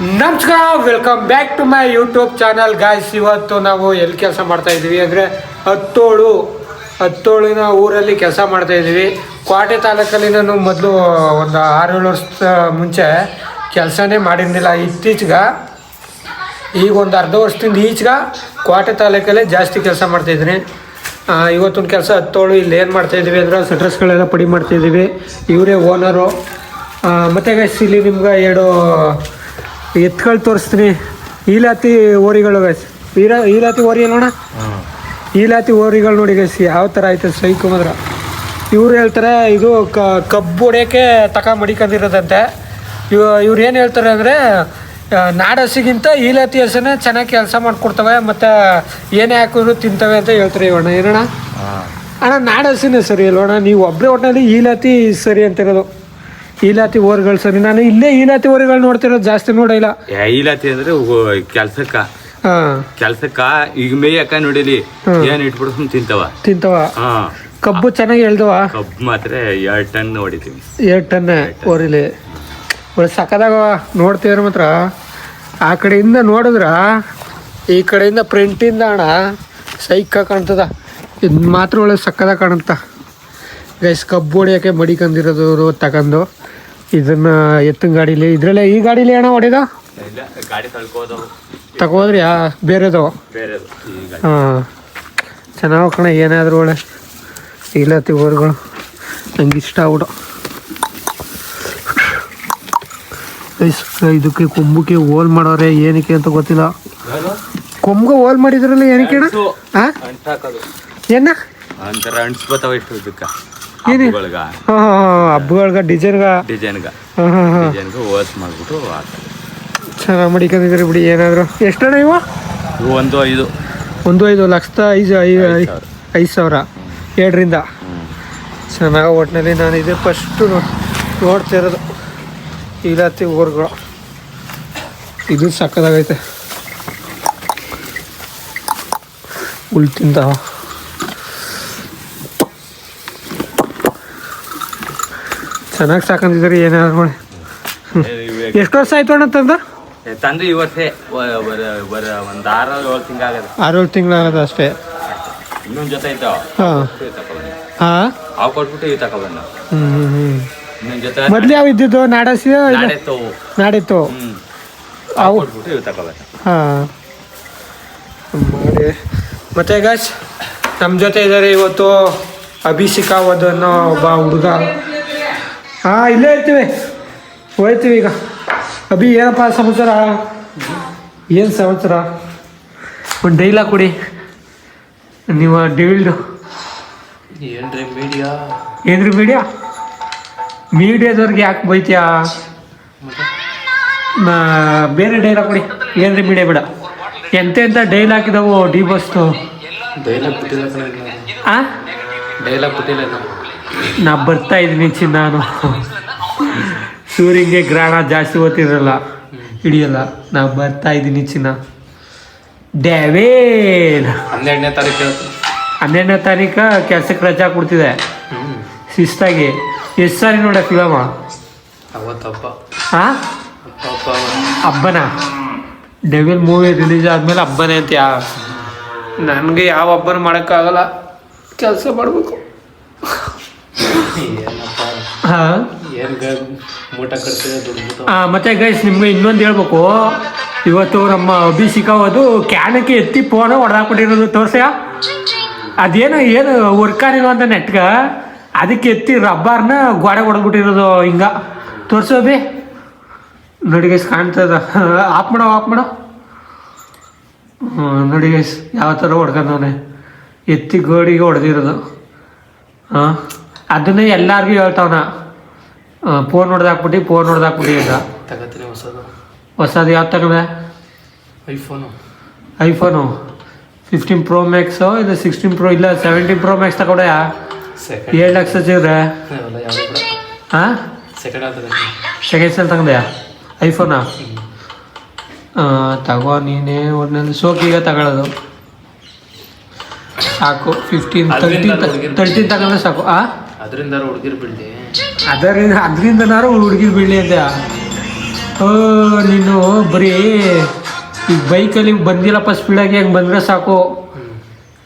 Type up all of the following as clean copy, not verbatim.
ನಮಸ್ಕಾರ, welcome back to my YouTube channel guys. ಇವತ್ತು ನಾವು ಎಲ್ಲಿ ಕೆಲಸ ಮಾಡ್ತಾ ಇದ್ದೀವಿ ಅಂದರೆ ಹತ್ತೋಳಿನ ಊರಲ್ಲಿ ಕೆಲಸ ಮಾಡ್ತಾ ಇದ್ದೀವಿ. ಕೋಟೆ ತಾಲೂಕಲ್ಲಿ ನಾನು ಮೊದಲು ಒಂದು 6-7 ವರ್ಷದ ಮುಂಚೆ ಕೆಲಸನೇ ಮಾಡಿರಲಿಲ್ಲ. ಇತ್ತೀಚೆಗೆ ಈಗ ಒಂದು ಅರ್ಧ ವರ್ಷದಿಂದ ಈಚೆಗೆ ಕೋಟೆ ತಾಲೂಕಲ್ಲೇ ಜಾಸ್ತಿ ಕೆಲಸ ಮಾಡ್ತಾಯಿದ್ದೀನಿ. ಇವತ್ತೊಂದು ಕೆಲಸ ಹತ್ತೋಳು ಇಲ್ಲಿ ಏನು ಮಾಡ್ತಾಯಿದ್ದೀವಿ ಅಂದರೆ ಸಟ್ರಸ್ಗಳೆಲ್ಲ ಪುಡಿ ಮಾಡ್ತಾಯಿದ್ದೀವಿ. ಇವರೇ ಓನರು. ಮತ್ತು ಗೈಸ್ ಇಲ್ಲಿ ನಿಮ್ಗೆ 2 ಎತ್ಗಳು ತೋರಿಸ್ತೀನಿ. ಈಲಾತಿ ಓರಿಗಳು ಗೈಸ್. ಈಲಾತಿ ಓರಿ ಅಲ್ಲೋಣ, ಈಲಾತಿ ಓರಿಗಳು ನೋಡಿ ಗೈಸ್ ಯಾವ ಥರ ಐತೆ ಸೈಕು ಮಾತ್ರ. ಇವ್ರು ಹೇಳ್ತಾರೆ ಇದು ಕಬ್ಬು ಹೊಡೆಯೋಕ್ಕೆ ಮಡಿಕೊಂಡಿರೋದಂತೆ. ಇವ್ರು ಏನು ಹೇಳ್ತಾರೆ ಅಂದರೆ ನಾಡಸಿಗಿಂತ ಈಲಾತಿ ಹಸನೇ ಚೆನ್ನಾಗಿ ಕೆಲಸ ಮಾಡಿಕೊಡ್ತವೆ ಮತ್ತು ಏನೇ ಹಾಕಿದ್ರು ತಿಂತವೆ ಅಂತ ಹೇಳ್ತಾರೆ. ಇವಣ್ಣ ಏನಣ್ಣ ಅಣ್ಣ ನಾಡಸಿನೇ ಸರಿ ಅಲ್ವಣ್ಣ? ನೀವು ಒಬ್ಬರೇ ಒಟ್ಟಿನಲ್ಲಿ ಈಲಾತಿ ಸರಿ ಅಂತಿರೋದು. ಈಲಾತಿ ಓರಿಗಳು ಸರಿ. ನಾನು ಇಲ್ಲೇ ಈಲಾತಿ ಓರಿಗಳು ನೋಡ್ತಿರೋದು, ಜಾಸ್ತಿ ನೋಡಿಲ್ಲ. ಈಲಾತಿ ಅಂದ್ರೆ ಕೆಲ್ಸಕ್ಕ ಈಗ ಮೇಯಕ್ಕ ನೋಡಿಲಿ ಏನ್ ಇಟ್ಬಿಡ್ಕೊಂಡು ತಿಂತವ. ಕಬ್ಬು ಚೆನ್ನಾಗಿ ಎಳ್ದವ. ಕಬ್ಬು ಮಾತ್ರ 2 ಟನ್ ಹೊಡಿತೀವಿ. 2 ಟನ್ ಓರಿಲಿ ಒಳ್ಳೆ ಸಕ್ಕದಾಗ ನೋಡ್ತಿದ್ರ ಮಾತ್ರ. ಆ ಕಡೆಯಿಂದ ನೋಡಿದ್ರ ಈ ಕಡೆಯಿಂದ ಪ್ರಿಂಟಿಂದ ಅಣ್ಣ ಸೈಕ ಕಾಣ್ತದ. ಇದು ಮಾತ್ರ ಒಳ್ಳೆ ಸಕ್ಕದಾಗ ಕಾಣುತ್ತ ಗೈಸ್. ಕಬ್ಬು ಹೊಡಿಯೋಕ್ಕೆ ಮಡಿಕೊಂಡಿರೋದು ತಗೊಂಡು ಇದನ್ನ ಎತ್ತಿನ ಗಾಡೀಲಿ ಇದ್ರಲ್ಲೇ ಈ ಗಾಡೀಲಿ ಅಣ್ಣ ಹೊಡೆದ ತಗೋದ್ರಿ ಬೇರೆದು. ಹಾಂ ಚೆನ್ನಾಗಿ ಕಣ. ಏನಾದರೂ ಒಳ್ಳೆ ಈಲಾತಿ ಊರುಗಳು ನಂಗೆ ಇಷ್ಟ ಆಗ್ಬಿಡು. ಇದಕ್ಕೆ ಕೊಂಬಕ್ಕೆ ಹೋಲ್ ಮಾಡೋರೆ ಏನಕ್ಕೆ ಅಂತ ಗೊತ್ತಿಲ್ಲ. ಕೊಂಬ್ಗೆ ಹೋಲ್ ಮಾಡಿದ್ರಲ್ಲ ಏನಕ್ಕೆ ಅಣ್ಣ? ಹಾಂ ಏನ ಹಬ್ಬಗಳ್ಗ ಡಿಸೈನ್ಗೆ ಚೆನ್ನಾಗಿ ಮಡಿಕೊಂಡಿದ್ರಿ ಬಿಡಿ. ಏನಾದ್ರು ಎಷ್ಟಣ್ಣ ಇವು? 1.5 ಲಕ್ಷದ 5,000 2ರಿಂದ ಚೆನ್ನಾಗಿ. ಒಟ್ಟಿನಲ್ಲಿ ನಾನು ಇದೇ ಫಸ್ಟು ನೋಡ್ತಾ ಇರೋದು ಈಲಾತಿ ಊರುಗಳು. ಇದು ಸಕ್ಕದಾಗೈತೆ. ಹುಲ್ ತಿಂತಾವ. ಚೆನ್ನಾಗಿ ಸಾಕೊಂಡಿದ್ರಿ. ಏನಾದ್ರು ನೋಡಿ. ಎಷ್ಟು ವರ್ಷ ಆಯ್ತು ಅಣ್ಣ ತಂದು ಇವತ್ತೇ ಒಂದು 6-7 ತಿಂಗಳಾಗದ. 6-7 ತಿಂಗಳಾಗದ ಅಷ್ಟೇ. ಇನ್ನೊಂದು ಜೊತೆ ಐತ. ಅವು ಕೊಟ್ಬಿಟ್ಟು ಇವು ತಗೊಬಂದ. ಮೊದ್ಲು ಯಾವ ಇದ್ದಿದ್ದು? ನಾಡಸಿ ನಾಡಿತ್ತು ಅವು ಕೊಟ್ಬಿಟ್ಟು ಇವು ತಗೊಬಂದ. ಹಾಂ ಮಾಡಿ. ಮತ್ತೆ ಗಾಯ್ಸ್ ನಮ್ಮ ಜೊತೆ ಇದ್ದಾರೆ ಇವತ್ತು ಅಭಿಷೇಕಾವದ್ ಅನ್ನೋ ಒಬ್ಬ ಹುಡುಗ. ಹಾಂ ಇಲ್ಲೇ ಇರ್ತೀವಿ, ಹೋಯ್ತೀವಿ ಈಗ. ಅಭಿ ಏನಪ್ಪ ಸಮಾಚಾರ? ಏನು ಸಮಾಚಾರ? ಒಂದು ಡೈಲಾಗ್ ಕೊಡಿ ನೀವು. ಡೇವಿಲ್ಡು ಏನ್ರಿ ಮೀಡಿಯಾ? ಏನ್ರಿ ಮೀಡಿಯಾದವ್ರಿಗೆ ಯಾಕೆ ಬೈತೀಯಾ? ಬೇರೆ ಡೈಲಾಗ್ ಕೊಡಿ. ಏನ್ರಿ ಮೀಡಿಯಾ ಬೇಡ. ಎಂತೆಂಥ ಡೈಲಾಗ್ ಹಾಕಿದಾವು ಡಿ ಬಸ್ತು. ಡೈಲಾಗ್ ಬಿಟ್ಟಿಲ್ಲ. ಹಾಂ ಡೈಲಾಗ್ ಬಿಟ್ಟಿಲ್ಲ. ನಾ ಬರ್ತಾ ಇದ್ದೀನಿ ನಾನು. ಸೂರ್ಯಂಗೆ ಗ್ರಹಣ ಜಾಸ್ತಿ ಓದ್ತಿರಲ್ಲ, ಹಿಡಿಯಲ್ಲ. ನಾ ಬರ್ತಾ ಇದ್ದೀನಿ ಚಿನ್ನ. ಡ್ಯಾವೇಲ್ 12ನೇ ತಾರೀಕು 12ನೇ ತಾರೀಕು ಕೆಲ್ಸಕ್ಕೆ ರಜಾ ಕೊಡ್ತಿದೆ ಶಿಸ್ತಾಗಿ. ಎಷ್ಟು ಸಾರಿ ನೋಡ ಫಿಲಮ? ಅವತ್ತಪ್ಪ. ಹಾಂ ಹಬ್ಬನ ಡೆವಿಲ್ ಮೂವಿ ರಿಲೀಸ್ ಆದಮೇಲೆ ಹಬ್ಬನೇ ಅಂತ. ನನಗೆ ಯಾವ ಹಬ್ಬನ ಮಾಡೋಕ್ಕಾಗಲ್ಲ, ಕೆಲಸ ಮಾಡಬೇಕು. ಹಾಂ ಮತ್ತೆ ಗೈಸ್ ನಿಮ್ಗೆ ಇನ್ನೊಂದು ಹೇಳ್ಬೇಕು. ಇವತ್ತು ನಮ್ಮ ಅಭಿಷೇಕಾವದು ಕ್ಯಾನಕ್ಕೆ ಎತ್ತಿ ಫೋನ ಹೊಡೆದಾಕ್ಬಿಟ್ಟಿರೋದು ತೋರ್ಸ್ಯಾ? ಅದೇನು ವರ್ಕ್ ಆಗಿಲ್ಲ ಅಂತ ನೆಟ್ಗ, ಅದಕ್ಕೆ ಎತ್ತಿ ರಬ್ಬರ್ನ ಗೋಡೆ ಹೊಡೆದ್ಬಿಟ್ಟಿರೋದು. ಹಿಂಗ ತೋರ್ಸೋ ಬಿ ನೋಡಿ ಗೈಸ್, ಕಾಣ್ತದ. ಆಫ್ ಮಾಡೋ. ನೋಡಿ ಗೈಸ್ ಯಾವ ಥರ ಹೊಡ್ಕೊಂಡವನೆ, ಎತ್ತಿ ಗೋಡಿಗೆ ಹೊಡೆದಿರೋದು. ಹಾಂ ಅದನ್ನೇ ಎಲ್ಲರಿಗೂ ಹೇಳ್ತಾವನ. ಫೋನ್ ಹೊಡೆದಾಕ್ಬಿಟ್ಟು ಅಂತ. ತಗೋತೀನಿ ಹೊಸದು ಯಾವ್ದು ತಗೊಂಡೆ? IPhone 15 Pro Max. ಇದು 16 Pro ಇಲ್ಲ 17 Pro Max ತಗೊಂಡೆ. 7 ಲಕ್ಷ ಚಿಲ್ಲರೆ. ಹಾಂ ಸೆಕೆಂಡ್ ಸೆಲ್ ತಗೊಂಡೆ ಐಫೋನಾ? ತಗೋ ನೀನೇ. ಒಟ್ಟಿನಲ್ಲಿ ಸೋಕಿಗೆ ತಗೊಳ್ಳೋದು ಸಾಕು. 13 ತಗೊಂಡ್ರೆ ಸಾಕು. ಅದರಿಂದ ಹುಡುಗಿರು ಬೀಳಲಿ. ಅದರಿಂದನಾರು ಹುಡುಗಿರು ಬೀಳಲಿ ಅಂತ ನೀನು ಬರೀ ಈಗ ಬೈಕಲ್ಲಿ ಬಂದಿಲ್ಲಪ್ಪ ಸ್ಪೀಡಾಗಿ ಹೆಂಗೆ ಬಂದರೆ ಸಾಕು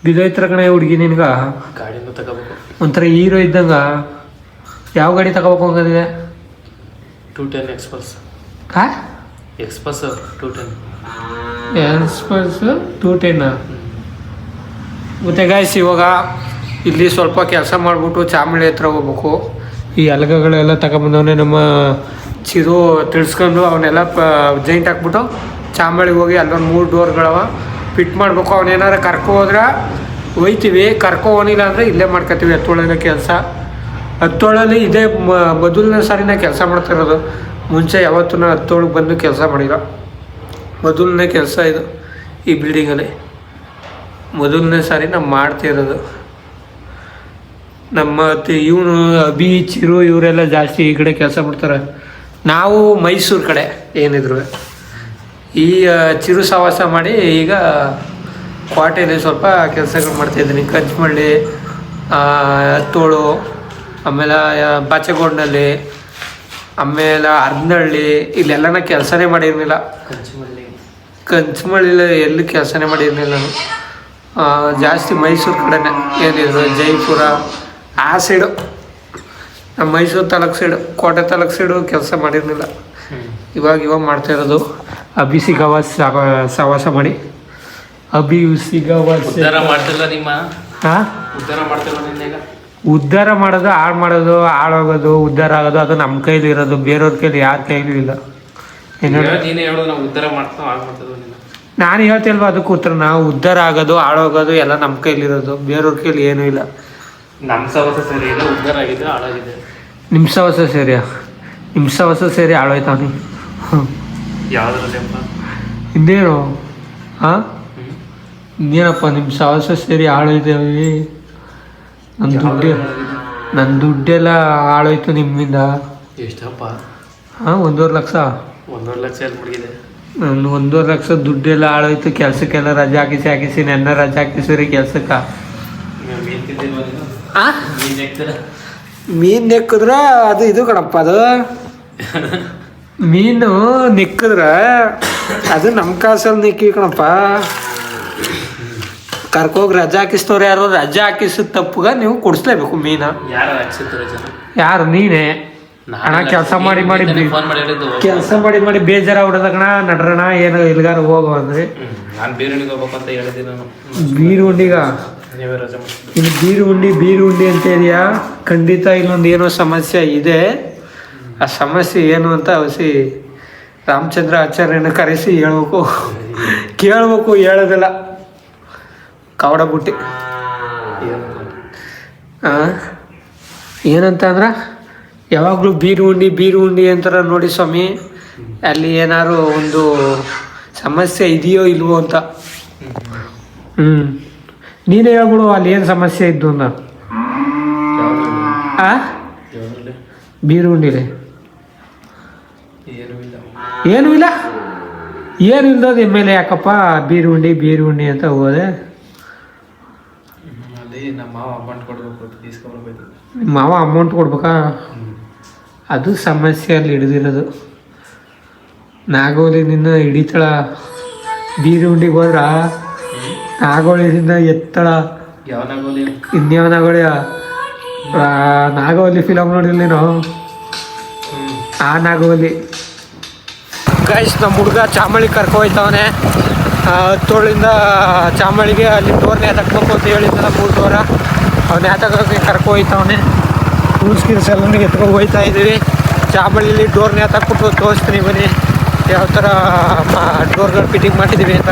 ಬಿದ್ದೋಯ್ತರ ಕಣೆ ಹುಡುಗಿ ನಿನ್ಗೆ. ಗಾಡಿನೂ ತಗೋಬೇಕು. ಒಂಥರ ಹೀರೋ ಇದ್ದಂಗ. ಯಾವ ಗಾಡಿ ತಗೋಬೇಕು ಹಂಗಂದಿದೆ? 210 ಎಕ್ಸ್ಪಲ್ಸ್. ಹಾಂ ಎಕ್ಸ್ಪಲ್ಸ್ 210. ಎಕ್ಸ್ಪಲ್ಸ್ 210. ಮತ್ತು ಗಾಯ್ಸ್ ಇವಾಗ ಇಲ್ಲಿ ಸ್ವಲ್ಪ ಕೆಲಸ ಮಾಡಿಬಿಟ್ಟು ಚಾಮಳಿ ಹತ್ರ ಹೋಗ್ಬೇಕು. ಈ ಹಲಗಗಳೆಲ್ಲ ತಗೊಂಬಂದವನೇ ನಮ್ಮ ಚಿರು ತಿಳಿಸ್ಕೊಂಡು ಅವನ್ನೆಲ್ಲ ಜೈಂಟ್ ಹಾಕ್ಬಿಟ್ಟು ಚಾಮಳಿಗೆ ಹೋಗಿ ಅಲ್ಲೊಂದು 3 ಡೋರ್ಗಳವ ಫಿಟ್ ಮಾಡಬೇಕು. ಅವನೇನಾರು ಕರ್ಕೊ ಹೋದ್ರೆ ಒಯ್ತೀವಿ, ಕರ್ಕೊ ಹೋಗಿಲ್ಲ ಅಂದರೆ ಇಲ್ಲೇ ಮಾಡ್ಕೊತೀವಿ. ಹತ್ತೊಳನ ಕೆಲಸ, ಹತ್ತೊಳಲ್ಲಿ ಇದೇ ಮೊದಲನೇ ಸಾರಿನ ಕೆಲಸ ಮಾಡ್ತಿರೋದು. ಮುಂಚೆ ಯಾವತ್ತೂ ನಾನು ಹತ್ತೊಳಗೆ ಬಂದು ಕೆಲಸ ಮಾಡಿಲ್ಲ. ಮೊದಲನೇ ಕೆಲಸ ಇದು ಈ ಬಿಲ್ಡಿಂಗಲ್ಲಿ, ಮೊದಲನೇ ಸಾರಿ ನಾವು ಮಾಡ್ತಿರೋದು. ನಮ್ಮ ಇವನು ಅಭಿ ಚಿರು ಇವರೆಲ್ಲ ಜಾಸ್ತಿ ಈ ಕಡೆ ಕೆಲಸ ಮಾಡ್ತಾರೆ. ನಾವು ಮೈಸೂರು ಕಡೆ ಏನಿದ್ರು ಈ ಚಿರು ಸವಾಸ ಮಾಡಿ ಈಗ ಕೋಟೆಯಲ್ಲಿ ಸ್ವಲ್ಪ ಕೆಲಸಗಳು ಮಾಡ್ತಾಯಿದ್ದೀನಿ. ಕಂಚಮಳ್ಳಿ, ಹತ್ತೋಳು, ಆಮೇಲೆ ಬಾಚೆಗೋಡ್ನಲ್ಲಿ, ಆಮೇಲೆ ಹರದನಹಳ್ಳಿ ಇಲ್ಲೆಲ್ಲ ಕೆಲಸನೇ ಮಾಡಿರಲಿಲ್ಲ. ಕಂಚಮಳ್ಳಿ ಎಲ್ಲಿ ಕೆಲಸನೇ ಮಾಡಿರಲಿಲ್ಲ ನಾನು. ಜಾಸ್ತಿ ಮೈಸೂರು ಕಡೆನೇ ಏನಿದ್ರು ಜೈಪುರ ಆ ಸೈಡು, ನಮ್ಮ ಮೈಸೂರು ತಾಲೂಕು ಸೈಡು, ಕೋಟೆ ತಾಲೂಕು ಸೈಡು ಕೆಲಸ ಮಾಡಿರಲಿಲ್ಲ. ಇವಾಗ ಮಾಡ್ತಾಯಿರೋದು. ಅಭಿ ಸಿಗವಾಸ ಸವಾಸ ಮಾಡಿ ಅಭಿ ಸಿಗವಾಸ ಉದ್ಧಾರ ಮಾಡ್ತಿಲ್ಲ ನಿಮ್ಮ. ಹಾಂ ಉದ್ಧಾರ ಮಾಡ್ತಿಲ್ಲ ನಿನ್ನೆಗ. ಉದ್ಧಾರ ಮಾಡೋದು, ಹಾಳು ಮಾಡೋದು, ಹಾಳಾಗೋದು, ಉದ್ಧಾರ ಆಗೋದು ಅದು ನಮ್ಮ ಕೈಲಿ ಇರೋದು, ಬೇರೆಯವ್ರ ಕೈಲಿ ಯಾರ ಕೈಲೂ ಇಲ್ಲ. ನೀನೇ ಹೇಳು, ನಾವು ಉದ್ಧಾರ ಮಾಡ್ತಾವ ಹಾಳು ಮಾಡ್ತದ. ನಾನು ಹೇಳ್ತಿಲ್ವ ಅದಕ್ಕೆ ಉತ್ತರ. ನಾವು ಉದ್ಧಾರ ಆಗೋದು, ಹಾಳಾಗೋದು ಎಲ್ಲ ನಮ್ಮ ಕೈಲಿರೋದು, ಬೇರೆಯವ್ರ ಕೈಲಿ ಏನೂ ಇಲ್ಲ. ನಮ್ಮ ಸವಸ ಸರಿ ಇಲ್ಲ, ಉದ್ಧಾರ ಆಗಿದೆ, ಹಾಳಾಗಿದೆ. ನಿಮ್ಮ ಸವಸ ಸೇರಿಯಾ? ನಿಮ್ಮ ಸವಸ ಸೇರಿ ಹಾಳಾಯ್ತಾವನಿ. ಯಾವುದ್ರಲ್ಲಿ ಅಪ್ಪ? ಇನ್ನೇನು? ಹಾಂ ಇನ್ನೇನಪ್ಪ ನಿಮ್ಮ ಸವಸ ಸೇರಿ ಹಾಳಾಯ್ತೇವಿ. ನನ್ನ ದುಡ್ಡೆಲ್ಲ ಹಾಳಾಯ್ತು ನಿಮ್ಮಿಂದ. ಎಷ್ಟಪ್ಪ? ಹಾಂ 1.5 ಲಕ್ಷ. 1.5 ಲಕ್ಷ ಎಲ್ಲಿ ಮುಗಿದೆ? ನನ್ನ 1.5 ಲಕ್ಷ ದುಡ್ಡೆಲ್ಲ ಹಾಳಾಯ್ತು. ಕೆಲಸಕ್ಕೆಲ್ಲ ರಜೆ ಹಾಕಿಸಿ ನನ್ನ ರಜೆ ಹಾಕಿಸಿರಿ ಕೆಲ್ಸಕ್ಕೆ. ಮೀನು ತಿಂದಿಲ್ವ ನೀನು? ಹಾಂ ಮೀನು ನೆಕ್ತರ? ಮೀನು ನೆಕ್ಕಿದ್ರೆ ಅದು ಇದು ಕಣಪ್ಪ, ಅದು ಮೀನು ನೆಕ್ಕಿದ್ರೆ ಅದು ನಮ್ಮ ಕಾಸಲ್ಲಿ ನೆಕ್ಕಿ ಕಣಪ್ಪ. ಕರ್ಕೋಗಿ ರಜೆ ಹಾಕಿಸ್ತವ್ರು ಯಾರು, ರಜೆ ಹಾಕಿಸಿದ ತಪ್ಪುಗ ನೀವು ಕೊಡಿಸ್ಲೇಬೇಕು ಮೀನು. ಯಾರು ಹಾಕ್ಸಿದ್ರು ಜನ? ಯಾರು? ನೀನೇ. ಹಣ ಕೆಲಸ ಮಾಡಿ ಫೋನ್ ಮಾಡಿ ಹೇಳಿದ್ದು. ಕೆಲಸ ಮಾಡಿ ಬೇಜಾರಾಗ್ಬಿಡೋದ ಕಣ. ನಡ್ರಣ ಏನು ಎಲ್ಗಾರು ಹೋಗೋ ಅಂದ್ರೆ ನಾನು ಬೀರುಣಿಗೆ ಹೋಗ್ಬೇಕಂತ ಹೇಳಿದ್ದೆ ನಾನು. ಬೀರುಂಡಿಗ ನೀವೇ ರಜೆ ಮಾಡ್ತೀನಿ. ಇಲ್ಲಿ ಬೀರು ಉಂಡಿ ಅಂತ ಇದೆಯಾ? ಖಂಡಿತ ಇಲ್ಲೊಂದು ಏನೋ ಸಮಸ್ಯೆ ಇದೆ. ಆ ಸಮಸ್ಯೆ ಏನು ಅಂತ ಹೊಸಿ ರಾಮಚಂದ್ರ ಆಚಾರ್ಯನ ಕರೆಸಿ ಕೇಳಬೇಕು. ಹೇಳೋದಿಲ್ಲ ಕವಡ ಬುಟ್ಟಿ. ಏನಂತ ಅಂದ್ರೆ ಯಾವಾಗಲೂ ಬೀರು ಉಂಡಿ ಅಂತಾರ ನೋಡಿ ಸ್ವಾಮಿ. ಅಲ್ಲಿ ಏನಾದ್ರು ಒಂದು ಸಮಸ್ಯೆ ಇದೆಯೋ ಇಲ್ವೋ ಅಂತ. ನೀನೇ ಹೇಳ್ಬಿಡು ಅಲ್ಲಿ ಏನು ಸಮಸ್ಯೆ ಇದ್ದು ಅಂತ. ಬೀರು ಉಂಡಿಲೆ ಏನೂ ಇಲ್ಲ. ಏನು ಇಲ್ದೋದು ಎಮ್ಮೆಲೆ ಯಾಕಪ್ಪ ಬೀರು ಉಂಡಿ ಅಂತ ಹೋದೆ. ನಮ್ಮ ಮಾವ ಅಮೌಂಟ್ ಕೊಡ್ಬೇಕು, ತೀಸ್ಕೊಬರ್ಬೇಕು. ನಿಮ್ಮ ಮಾವ ಅಮೌಂಟ್ ಕೊಡ್ಬೇಕಾ? ಅದು ಸಮಸ್ಯೆಯಲ್ಲಿ ಹಿಡಿದಿರೋದು. ನಾಗೋಲಿ ನಿನ್ನ ಹಿಡಿತಳ. ಬೀರು ಉಂಡಿಗೆ ಹೋದ್ರ ನಾಗೋಲಿದಿಂದ ಎತ್ತಳ. ಯಾವ ನಾಗೋಲಿ? ಇನ್ಯಾವ ನಾಗೋಳಿ? ನಾಗೋಲಿ ಫಿಲಮ್ ನೋಡಿಲ್ಲ ನೀನು? ಆ ನಾಗೋಲಿ. ಗೈಸ್ ನಮ್ಮ ಹುಡುಗ ಚಾಮಳಿಗೆ ಕರ್ಕೊಯ್ತವನೆ. ಹತ್ತೋಳಿಂದ ಚಾಮಳಿಗೆ ಅಲ್ಲಿ ಡೋರ್ ನೇತಾಕ್ಬೇಕು ಅಂತ ಹೇಳಿದ್ದ 3 ಡೋರ. ಅವ್ನು ನೇತಾಕೋಕ್ಕೆ ಕರ್ಕೊಯ್ತವನೆ. ಟೂಲ್ಸ್ ಎಲ್ಲ ಎತ್ಕೊಂಡು ಹೋಗ್ತಾ ಇದ್ದೀವಿ. ಚಾಮಳಿಲಿ ಡೋರ್ ನೇತಾಕ್ಬಿಟ್ಟು ತೋರಿಸ್ತೀನಿ ಬನ್ನಿ ಯಾವ ಥರ ಡೋರ್ಗಳು ಫಿಟ್ಟಿಂಗ್ ಮಾಡಿದ್ದೀವಿ ಅಂತ.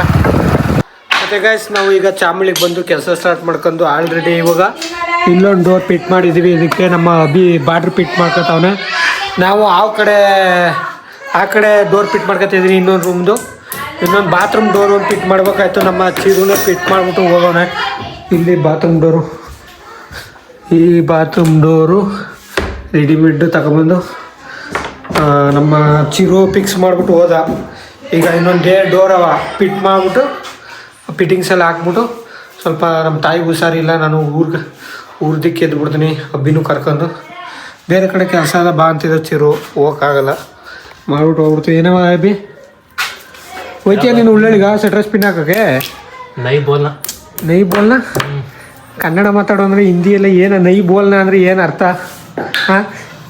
ಮತ್ತು ಗೈಸ್ ನಾವು ಈಗ ಚಾಮಳಿಗೆ ಬಂದು ಕೆಲಸ ಸ್ಟಾರ್ಟ್ ಮಾಡ್ಕೊಂಡು ಆಲ್ರೆಡಿ ಇವಾಗ ಇಲ್ಲೊಂದು ಡೋರ್ ಫಿಟ್ ಮಾಡಿದ್ದೀವಿ. ಇದಕ್ಕೆ ನಮ್ಮ ಬಾರ್ಡ್ರ್ ಫಿಟ್ ಮಾಡ್ಕೊತಾವನೆ. ನಾವು ಆ ಕಡೆ ಡೋರ್ ಫಿಟ್ ಮಾಡ್ಕೊತಿದ್ದೀನಿ. ಇನ್ನೊಂದು ಬಾತ್ರೂಮ್ ಡೋರ್ ಒಂದು ಫಿಟ್ ಮಾಡ್ಬೇಕಾಯ್ತು. ನಮ್ಮ ಚಿರುನೇ ಫಿಟ್ ಮಾಡಿಬಿಟ್ಟು ಹೋಗೋಣ. ಇಲ್ಲಿ ಬಾತ್ರೂಮ್ ಡೋರು, ಈ ಬಾತ್ರೂಮ್ ಡೋರು ರೆಡಿಮೇಡ್ ತಗೊಬಂದು ನಮ್ಮ ಚಿರು ಫಿಕ್ಸ್ ಮಾಡಿಬಿಟ್ಟು ಹೋದ. ಈಗ ಇನ್ನೊಂದು ಡೋರ್ ಅವ ಫಿಟ್ ಮಾಡಿಬಿಟ್ಟು ಫಿಟ್ಟಿಂಗ್ಸ್ ಎಲ್ಲ ಹಾಕ್ಬಿಟ್ಟು ಸ್ವಲ್ಪ ನಮ್ಮ ತಾಯಿಗೆ ಹುಷಾರಿಲ್ಲ. ನಾನು ಊರ್ದಿಕ್ಕೆ ಎದ್ಬಿಡ್ತೀನಿ. ಅಬ್ಬಿನೂ ಕರ್ಕೊಂಡು ಬೇರೆ ಕಡೆ ಕೆಲಸ ಎಲ್ಲ ಬಾ ಅಂತಿದ್ದ ಚಿರು. ಹೋಗೋಕ್ಕಾಗಲ್ಲ. ಮಾಡ್ಬಿಟ್ಟು ಹೋಗ್ಬಿಡ್ತು. ಏನವ ಅಬ್ಬಿ ಹೋಯ್ತೀಯ ನೀನು ಉಳ್ಳಳಿಗ ಸೆಟ್ರ ಸ್ಪಿನ್ ಹಾಕೋಕ್ಕೆ? ನೈ ಬೋಲ್ನ ನೈ ಬೋಲ್ನ ಕನ್ನಡ ಮಾತಾಡೋ ಅಂದರೆ ಹಿಂದಿಯೆಲ್ಲ ಏನು ನೈ ಬೋಲ್ನ ಅಂದರೆ ಏನು ಅರ್ಥ? ಹಾಂ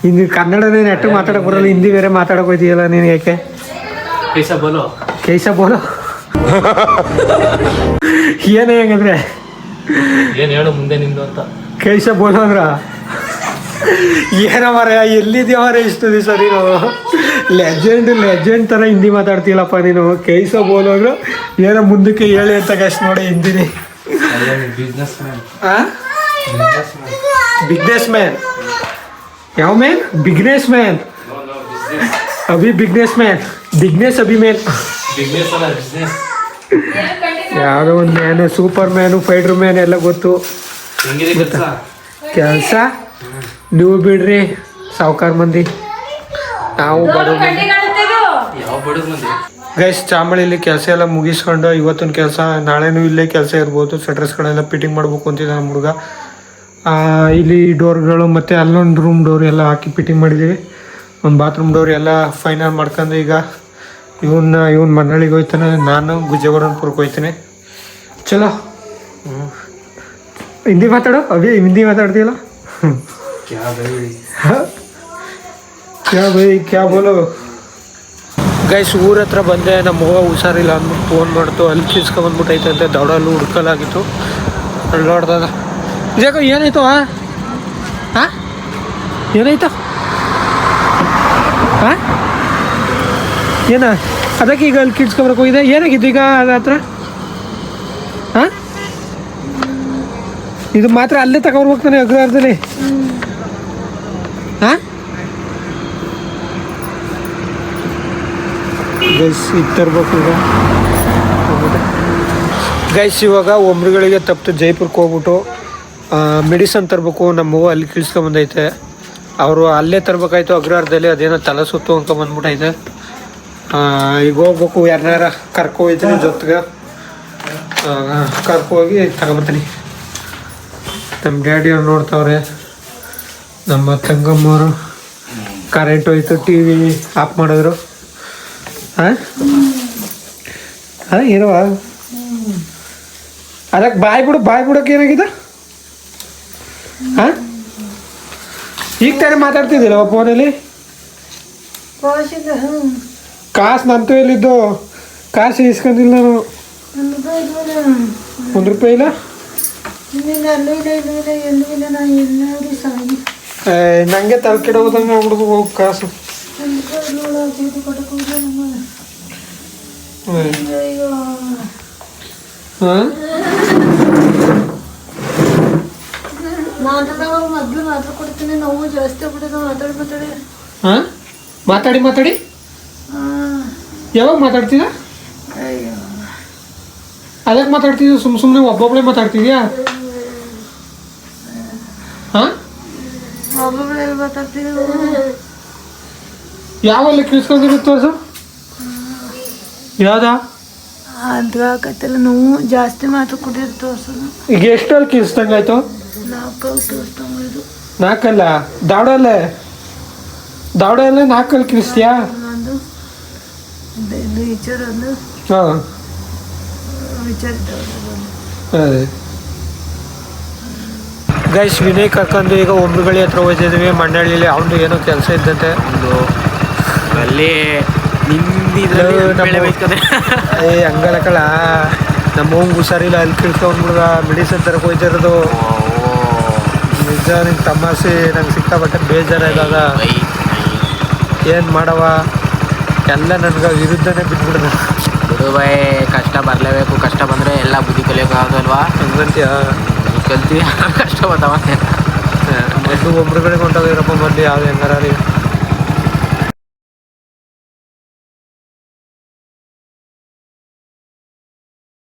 ಇನ್ನು ಕನ್ನಡನೇ ನೆಟ್ಟು ಮಾತಾಡೋಕೆ ಬರೋಲ್ಲ, ಹಿಂದಿ ಬೇರೆ ಮಾತಾಡೋಕೆ ಹೋಯ್ತೀಯಲ್ಲ ನೀನು ಯಾಕೆ? ಕೈಸ ಬೋಲು ಕೈಸ ಬೋಲು ಏನೇ ಹೆಂಗಂದ್ರೆ ಏನು ಹೇಳು ಮುಂದೆ ನಿಂದು ಅಂತ. ಕೈಸ ಬೋಲು ಅಂದ್ರ ಏನೋ ಮಾರ ಎಲ್ಲಿದ್ಯೋ ಮಾರ ಇಷ್ಟು ದಿವಸ ನೀನು ಲೆಜೆಂಡ್ ಥರ ಹಿಂದಿ ಮಾತಾಡ್ತೀಯಲ್ಲಪ್ಪ ನೀನು. ಕೈಸ ಬೋಲು ಅಂದ್ರೆ ಏನೋ ಮುಂದಕ್ಕೆ ಹೇಳಿ ಅಂತ ಕಷ್ಟ ನೋಡಿ ಹಿಂದಿನಿ. Business man. ಬಿಗ್ನೆಸ್ ಮ್ಯಾನ್ ಯಾವ ಮ್ಯಾನ್? ಬಿಗ್ನೆಸ್ ಮ್ಯಾನ್ ಅಭಿ ಬಿಗ್ನೆಸ್ ಮ್ಯಾನ್ ಬಿಗ್ನೆಸ್ ಅಭಿ ಮ್ಯಾನ್ ಬಿಸ್ನೆಸ್ ಅಲ್ಲ ಬಿಸ್ನೆಸ್. ಯಾವುದೋ ಒಂದು man super man fighter man ಎಲ್ಲ ಗೊತ್ತು. ಹೆಂಗಿದೆ ಕೆಲಸ? ಕೆಲಸ ನೀವು ಬಿಡ್ರಿ ಸಾವುಕಾರ ಮಂದಿ, ನಾವು ಬಡವ್ರು ಮಂದಿ. ಯಾವ ಬಡವ್ರ ಮಂದಿ? ಗೈಸ್ ಚಾಮಳಿಲಿ ಕೆಲಸ ಎಲ್ಲ ಮುಗಿಸ್ಕೊಂಡು ಇವತ್ತಿನ ಕೆಲಸ ನಾಳೆನೂ ಇಲ್ಲೇ ಕೆಲಸ ಇರ್ಬೋದು. ಶಟರ್ಸ್ಗಳೆಲ್ಲ ಫಿಟ್ಟಿಂಗ್ ಮಾಡ್ಬೇಕು ಅಂತಿದ್ದ ನಮ್ಮ ಹುಡುಗ. ಇಲ್ಲಿ ಡೋರ್ಗಳು ಮತ್ತು ಅಲ್ಲೊಂದು ರೂಮ್ ಡೋರ್ ಎಲ್ಲ ಹಾಕಿ ಫಿಟ್ಟಿಂಗ್ ಮಾಡಿದ್ದೀವಿ. ಒಂದು ಬಾತ್ರೂಮ್ ಡೋರ್ ಎಲ್ಲ ಫೈನಲ್ ಮಾಡ್ಕೊಂಡು ಈಗ ಇವನ್ ಮಂಡಳಿಗೆ ಹೋಗ್ತಾನೆ, ನಾನು ಗುಜ್ಜಗೌಡನ್ಪುರಕ್ಕೆ ಹೋಗ್ತೀನಿ. ಚಲೋ ಹಿಂದಿ ಮಾತಾಡೋ ಅಭಿ, ಹಿಂದಿ ಮಾತಾಡ್ತೀಯಲ್ಲ? ಕ್ಯಾ ಬೋಲೋ ಗೈಸ್. ಊರ ಹತ್ರ ಬಂದೆ, ನಮ್ಮ ಅವ್ವ ಹುಷಾರಿಲ್ಲ ಅಂದ್ಬಿಟ್ಟು ಫೋನ್ ಮಾಡ್ತು. ಅಲ್ಲಿ ಕಿಸ್ಕೊಂಬಂದ್ಬಿಟ್ಟೈತೆ ಅಂತ ದೌಡಲ್ಲೂ ಹುಡ್ಕಲಾಗಿತ್ತು. ಅಳ್ಳಾಡ್ದಾಗ ಇದ್ಯಾಕೋ ಏನಾಯ್ತು? ಹಾಂ ಏನಾಯ್ತು? ಹಾಂ ಏನ ಅದಕ್ಕೆ ಈಗ ಅಲ್ಲಿ ಕಿಡ್ಸ್ಕೊಬರಕ್ಕೆ ಹೋಗಿದೆ. ಏನಾಗಿತ್ತು ಈಗ ಅದ ಹತ್ರ? ಹಾಂ ಇದು ಮಾತ್ರ ಅಲ್ಲೇ ತಗೊಂಡ್ಬರ್ತಾನೆ ಅಗ್ರಹಾರದಲ್ಲಿ. ಹಾಂ ಗೈಸ್ ಇದು ತರ್ಬೇಕು ಈಗ. ಗೈಸ್ ಇವಾಗ ಒಮ್ರಿಗಳಿಗೆ ತಪ್ಪು ಜೈಪುರಕ್ಕೆ ಹೋಗ್ಬಿಟ್ಟು ಮೆಡಿಸನ್ ತರಬೇಕು. ನಮ್ಮವ್ವ ಅಲ್ಲಿ ಕಿಳ್ಸ್ಕೊಂಬಂದೈತೆ. ಅವರು ಅಲ್ಲೇ ತರಬೇಕಾಯ್ತು ಅಗ್ರಹಾರದಲ್ಲಿ. ಅದೇನೋ ತಲೆ ಸುತ್ತು ಅಂದ್ಕೊಂಬಂದ್ಬಿಟ್ಟೈತೆ. ಈಗ ಹೋಗ್ಬೇಕು, ಯಾರನ್ನಾರ ಕರ್ಕೊಯ್ತೀನಿ ಜೊತೆಗೆ. ಕರ್ಕೋಗಿ ತಗೊಂಬತ್ತೀನಿ. ನಮ್ಮ ಡ್ಯಾಡಿಯವ್ರು ನೋಡ್ತಾವ್ರೆ, ನಮ್ಮ ತಂಗಮ್ಮವರು ಕರೆಂಟ್ ಹೋಯ್ತು, ಟಿ ವಿ ಆಫ್ ಮಾಡಿದ್ರು. ಹಾಂ ಏನವ ಅದಕ್ಕೆ ಬಾಯ್ ಬಿಡೋಕೆ ಏನಾಗಿದೆ? ಹಾಂ ಈಗ ತಾನೇ ಮಾತಾಡ್ತಿದ್ದಿಲ್ಲ ಫೋನಲ್ಲಿ. ಕಾಸು ನಂತು ಎಲ್ಲಿದ್ದು? ಕಾಸು ಇಸ್ಕೊಂಡಿಲ್ಲ ನಾನು. ₹1 ಇಲ್ಲ? ನನಗೆ ತಲೆ ಕೆಡೋದಂಗೆ ಆಗ್ಬಿಡ್ದು ಹೋಗಿ ಕಾಸು. ಹಾಂ ಹಾಂ ಮಾತಾಡಿ ಯಾವಾಗ ಮಾತಾಡ್ತೀಯ? ಅದಕ್ಕೆ ಮಾತಾಡ್ತಿದ್ಯಾ? ಸುಮ್ಮನೆ ಒಬ್ಬೊಬ್ಬಳೇ ಮಾತಾಡ್ತಿದ್ಯಾ? ಹಾಂ ಯಾವಲ್ಲ ಕಿಳ್ಸ್ಕೊಂಡಿರುತ್ತೆ ತೋರ್ಸು. ಯಾವ್ದಾ ಅದು ಆಕತ್ತಲ್ಲ ನೋವು ಜಾಸ್ತಿ ಮಾತು ಕುಡಿಯೋದು ತೋರ್ಸೋದು. ಈಗ ಎಷ್ಟಲ್ಲಿ ಕಿಳಿಸ್ದಂಗಾಯ್ತು? 4 ಕಿಳಿಸ್ದಂಗಾಯ್ತು. 4 ಅಲ್ಲ ದಾವಡಲ್ಲೇ 4 ಕಿಳಿಸ್ತೀಯಾ? ಒಂದು ವಿಚಾರ ಒಂದು ಹಾಂ ವಿಚಾರ ಅದೇ ಗೈಸ್. ವಿನಯ್ ಕರ್ಕೊಂಡು ಈಗ ಒಮ್ರುಗಳಿ ಹತ್ರ ಹೋಗ್ತಿದ್ದೀವಿ ಮಂಡಳಿಲಿ. ಅವನು ಏನೋ ಕೆಲಸ ಇದ್ದಂತೆ ಒಂದು ಅಲ್ಲಿ ಹಂಗಲ್ಲ ಕಳ. ನಮ್ಮ ಹೋಗಿ ಹುಷಾರಿಲ್ಲ, ಅಲ್ಲಿ ಕಿಳ್ಕೊಂಡ್ಬಿಡ್ದ ಮೆಡಿಸಿನ್ ತರಕ್ಕೆ ಹೋಯ್ತಿರೋದು. ನಿಜ ನಿಂಗೆ ತಮಾಷೆ. ನಂಗೆ ಸಿಕ್ಕಾಬಟ್ಟೆ ಬೇಜಾರಾದಾಗ ಏನು ಮಾಡವ, ಎಲ್ಲ ನನಗೆ ವಿರುದ್ಧನೇ ಬಿಟ್ಬಿಡ್ದ. ಬಿಡು ಬಾಯ್, ಕಷ್ಟ ಬರಲೇಬೇಕು. ಕಷ್ಟ ಬಂದರೆ ಎಲ್ಲ ಬುದ್ಧಿ ಕಲಿಯೋಕ್ಕಾಗೋದಲ್ವಾ? ಹಂಗಂತೀಯ? ಕಲ್ತೀವಿ ಕಷ್ಟ ಬರ್ತಾವ. ಮೊದಲು ಒಬ್ರುಗಳಿಗೆ ಹೊಂಟೋಗಿರಪ್ಪ ಮೊದಲು ಯಾವ್ದು ಹೆಂಗಾರ